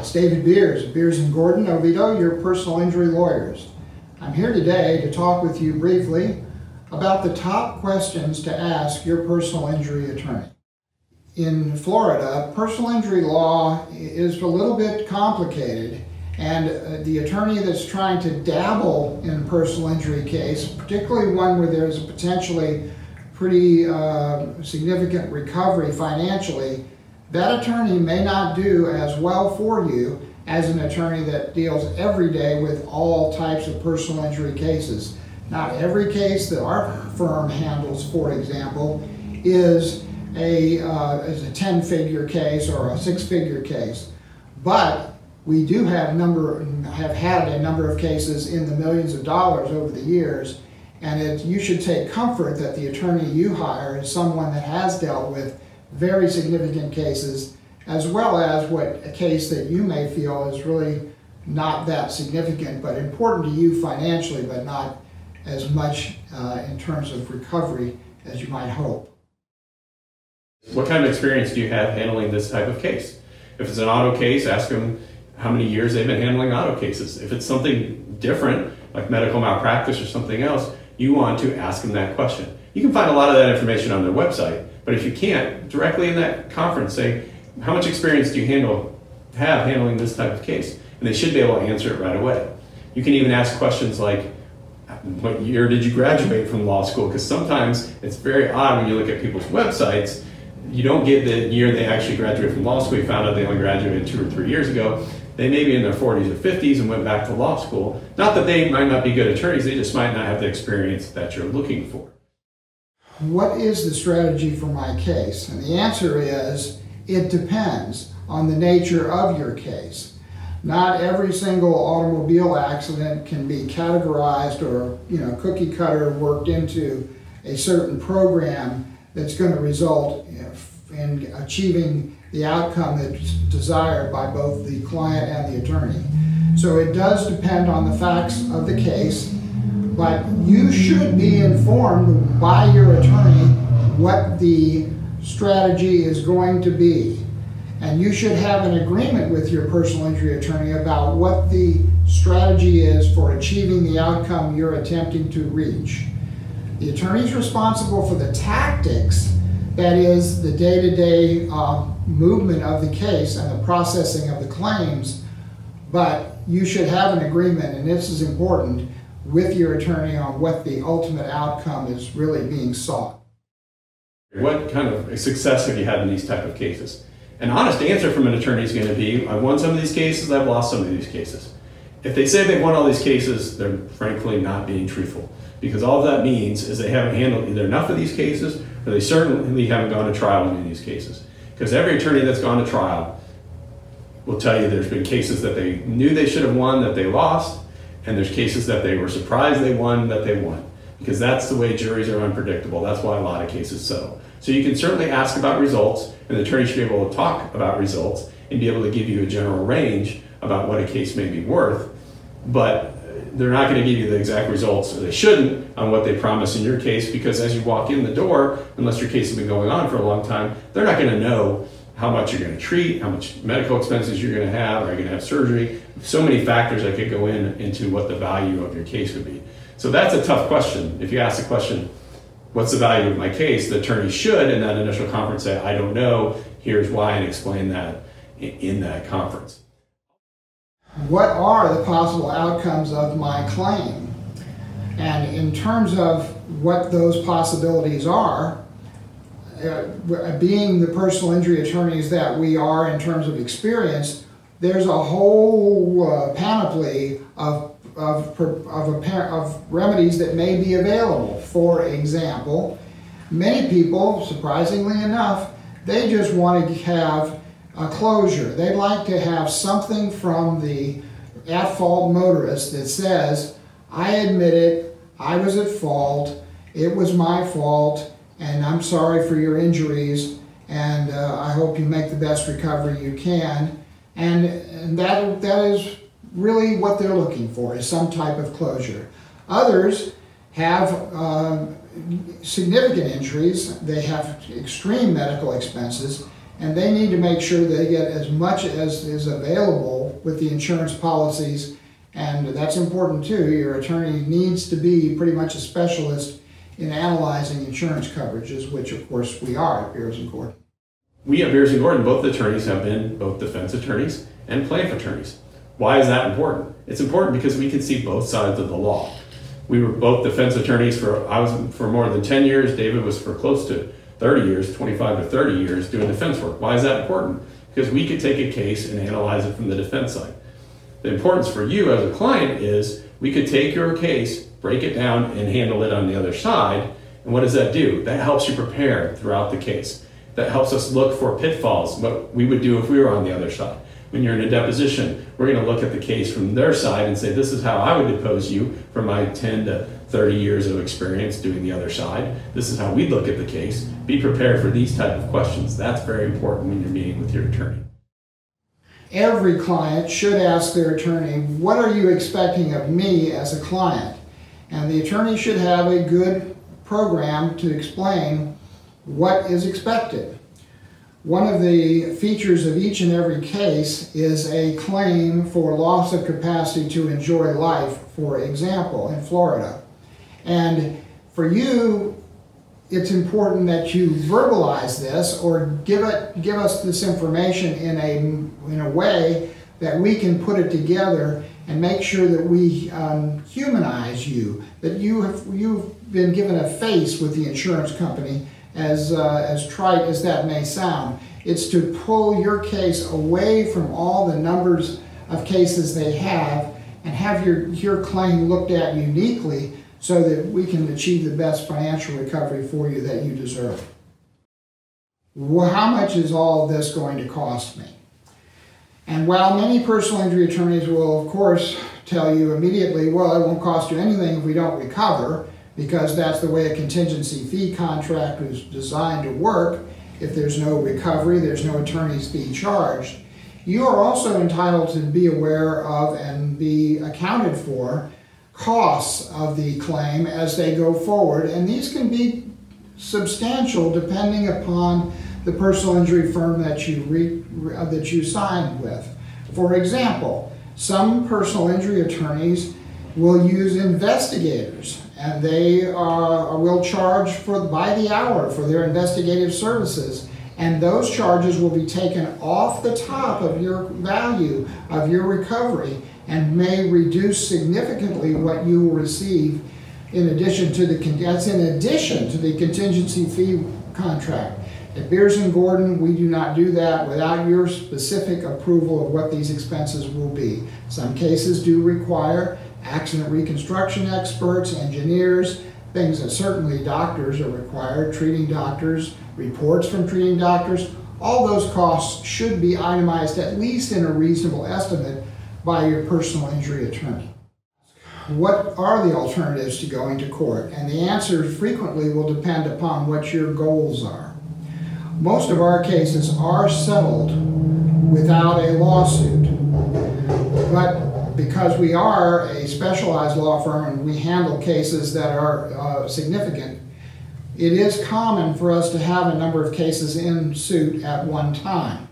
it's David Beers, Beers & Gordon, Oviedo, your personal injury lawyers. I'm here today to talk with you briefly about the top questions to ask your personal injury attorney. In Florida, personal injury law is a little bit complicated, and the attorney that's trying to dabble in a personal injury case, particularly one where there's a potentially pretty significant recovery financially, that attorney may not do as well for you as an attorney that deals every day with all types of personal injury cases. Not every case that our firm handles, for example, is a 10-figure case or a 6-figure case, but we do have had a number of cases in the millions of dollars over the years, and you should take comfort that the attorney you hire is someone that has dealt with very significant cases, as well as a case that you may feel is really not that significant but important to you financially, but not as much in terms of recovery as you might hope. What kind of experience do you have handling this type of case? If it's an auto case, ask them how many years they've been handling auto cases. If it's something different, like medical malpractice or something else, you want to ask them that question. You can find a lot of that information on their website, but if you can't, directly in that conference say, how much experience do you have handling this type of case? And they should be able to answer it right away. You can even ask questions like, what year did you graduate from law school? Because sometimes it's very odd when you look at people's websites, you don't get the year they actually graduated from law school. You found out they only graduated 2 or 3 years ago. They may be in their 40s or 50s and went back to law school. Not that they might not be good attorneys, they just might not have the experience that you're looking for. What is the strategy for my case? And the answer is, it depends on the nature of your case. Not every single automobile accident can be categorized or cookie cutter worked into a certain program that's going to result in achieving the outcome that's desired by both the client and the attorney. So it does depend on the facts of the case, but you should be informed by your attorney what the strategy is going to be. And you should have an agreement with your personal injury attorney about what the strategy is for achieving the outcome you're attempting to reach. The attorney is responsible for the tactics, that is the day-to-day movement of the case and the processing of the claims, but you should have an agreement, and this is important, with your attorney on what the ultimate outcome is really being sought. What kind of success have you had in these type of cases? An honest answer from an attorney is going to be, I've won some of these cases, I've lost some of these cases. If they say they've won all these cases, they're frankly not being truthful, because all that means is they haven't handled either enough of these cases, or they certainly haven't gone to trial in any of these cases. Because every attorney that's gone to trial will tell you there's been cases that they knew they should have won that they lost, and there's cases that they were surprised they won that they won. Because that's the way juries are unpredictable. That's why a lot of cases settle. So you can certainly ask about results, and the attorney should be able to talk about results and be able to give you a general range about what a case may be worth, but they're not going to give you the exact results, or they shouldn't, on what they promise in your case, because as you walk in the door, unless your case has been going on for a long time, they're not going to know how much you're going to treat, how much medical expenses you're going to have, are you going to have surgery? So many factors that could go into what the value of your case would be. So that's a tough question. If you ask the question, what's the value of my case? The attorney should, in that initial conference, say, I don't know, here's why, and explain that in that conference. What are the possible outcomes of my claim? And in terms of what those possibilities are, being the personal injury attorneys that we are in terms of experience, there's a whole panoply of remedies that may be available. For example, many people, surprisingly enough, they just want to have a closure. They'd like to have something from the at-fault motorist that says, I admit it, I was at fault, it was my fault, and I'm sorry for your injuries, and I hope you make the best recovery you can. And that is really what they're looking for, is some type of closure. Others have significant injuries, they have extreme medical expenses, and they need to make sure they get as much as is available with the insurance policies, and that's important too. Your attorney needs to be pretty much a specialist in analyzing insurance coverages, which of course we are at Beers and Gordon. We at Beers and Gordon, both attorneys have been both defense attorneys and plaintiff attorneys. Why is that important? It's important because we can see both sides of the law. We were both defense attorneys I was for more than 10 years, David was for close to 30 years, 25 to 30 years doing defense work. Why is that important? Because we could take a case and analyze it from the defense side. The importance for you as a client is we could take your case, break it down, and handle it on the other side. And what does that do? That helps you prepare throughout the case. That helps us look for pitfalls, what we would do if we were on the other side. When you're in a deposition, we're going to look at the case from their side and say, this is how I would depose you from my 10 to 30 years of experience doing the other side. This is how we look at the case. Be prepared for these type of questions. That's very important when you're meeting with your attorney. Every client should ask their attorney, what are you expecting of me as a client? And the attorney should have a good program to explain what is expected. One of the features of each and every case is a claim for loss of capacity to enjoy life, for example, in Florida. And for you, it's important that you verbalize this or give us this information in a way that we can put it together and make sure that we humanize you, that you've been given a face with the insurance company, as trite as that may sound. It's to pull your case away from all the numbers of cases they have and have your claim looked at uniquely so that we can achieve the best financial recovery for you that you deserve. Well, how much is all this going to cost me? And while many personal injury attorneys will, of course, tell you immediately, well, it won't cost you anything if we don't recover, because that's the way a contingency fee contract is designed to work. If there's no recovery, there's no attorney's fee charged. You are also entitled to be aware of and be accounted for costs of the claim as they go forward, and these can be substantial depending upon the personal injury firm that you signed with. For example, some personal injury attorneys will use investigators, and they will charge by the hour for their investigative services, and those charges will be taken off the top of your value of your recovery and may reduce significantly what you will receive in addition to the contingency fee contract. At Beers and Gordon, we do not do that without your specific approval of what these expenses will be. Some cases do require accident reconstruction experts, engineers, things that certainly doctors are required, treating doctors, reports from treating doctors. All those costs should be itemized at least in a reasonable estimate by your personal injury attorney. What are the alternatives to going to court? And the answer frequently will depend upon what your goals are. Most of our cases are settled without a lawsuit, but because we are a specialized law firm and we handle cases that are significant, it is common for us to have a number of cases in suit at one time.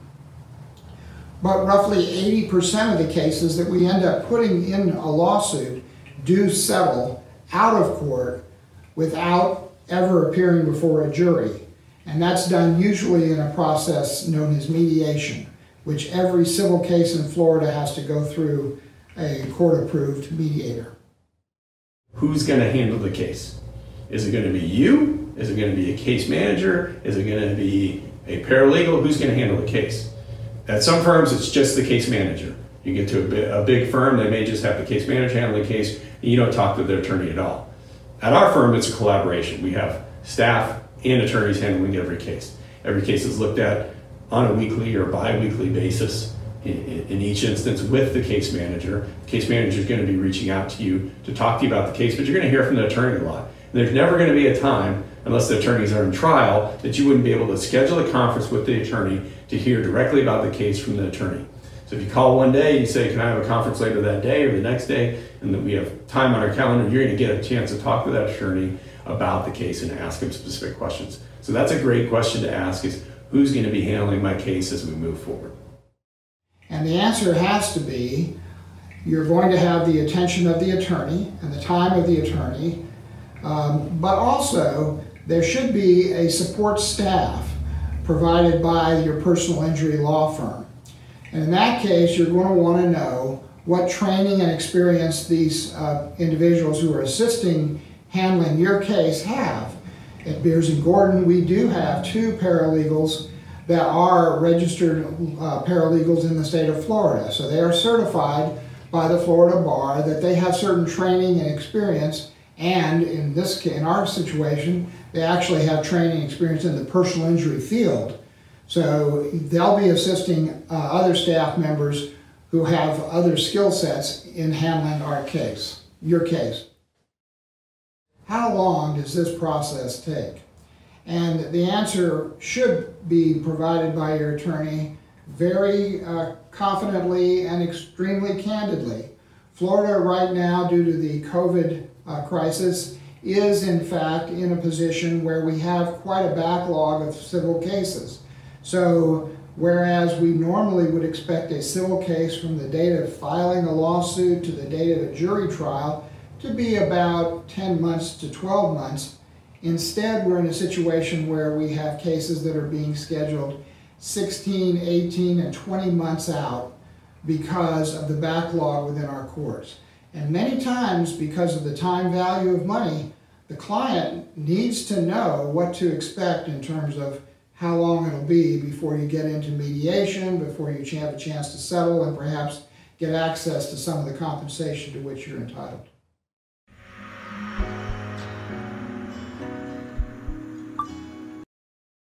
But roughly 80% of the cases that we end up putting in a lawsuit do settle out of court without ever appearing before a jury. And that's done usually in a process known as mediation, which every civil case in Florida has to go through a court-approved mediator. Who's going to handle the case? Is it going to be you? Is it going to be a case manager? Is it going to be a paralegal? Who's going to handle the case? At some firms, it's just the case manager. You get to a big firm, they may just have the case manager handle the case, and you don't talk to their attorney at all. At our firm, it's a collaboration. We have staff and attorneys handling every case. Every case is looked at on a weekly or bi-weekly basis in each instance with the case manager. The case manager is going to be reaching out to you to talk to you about the case, but you're going to hear from the attorney a lot. And there's never going to be a time, unless the attorneys are in trial, that you wouldn't be able to schedule a conference with the attorney to hear directly about the case from the attorney. So if you call one day, you say, can I have a conference later that day or the next day, and then we have time on our calendar, you're going to get a chance to talk to that attorney about the case and ask him specific questions. So that's a great question to ask, is who's going to be handling my case as we move forward? And the answer has to be, you're going to have the attention of the attorney and the time of the attorney, but also there should be a support staff provided by your personal injury law firm. And in that case, you're going to want to know what training and experience these individuals who are assisting handling your case have. At Beers & Gordon, we do have 2 paralegals that are registered paralegals in the state of Florida. So they are certified by the Florida Bar that they have certain training and experience, and in our situation, they actually have training and experience in the personal injury field. So they'll be assisting other staff members who have other skill sets in handling your case. How long does this process take? And the answer should be provided by your attorney very confidently and extremely candidly. Florida right now, due to the COVID crisis, is in fact in a position where we have quite a backlog of civil cases. So whereas we normally would expect a civil case from the date of filing a lawsuit to the date of a jury trial to be about 10 months to 12 months, instead we're in a situation where we have cases that are being scheduled 16, 18, and 20 months out because of the backlog within our courts. And many times, because of the time value of money, the client needs to know what to expect in terms of how long it'll be before you get into mediation, before you have a chance to settle and perhaps get access to some of the compensation to which you're entitled.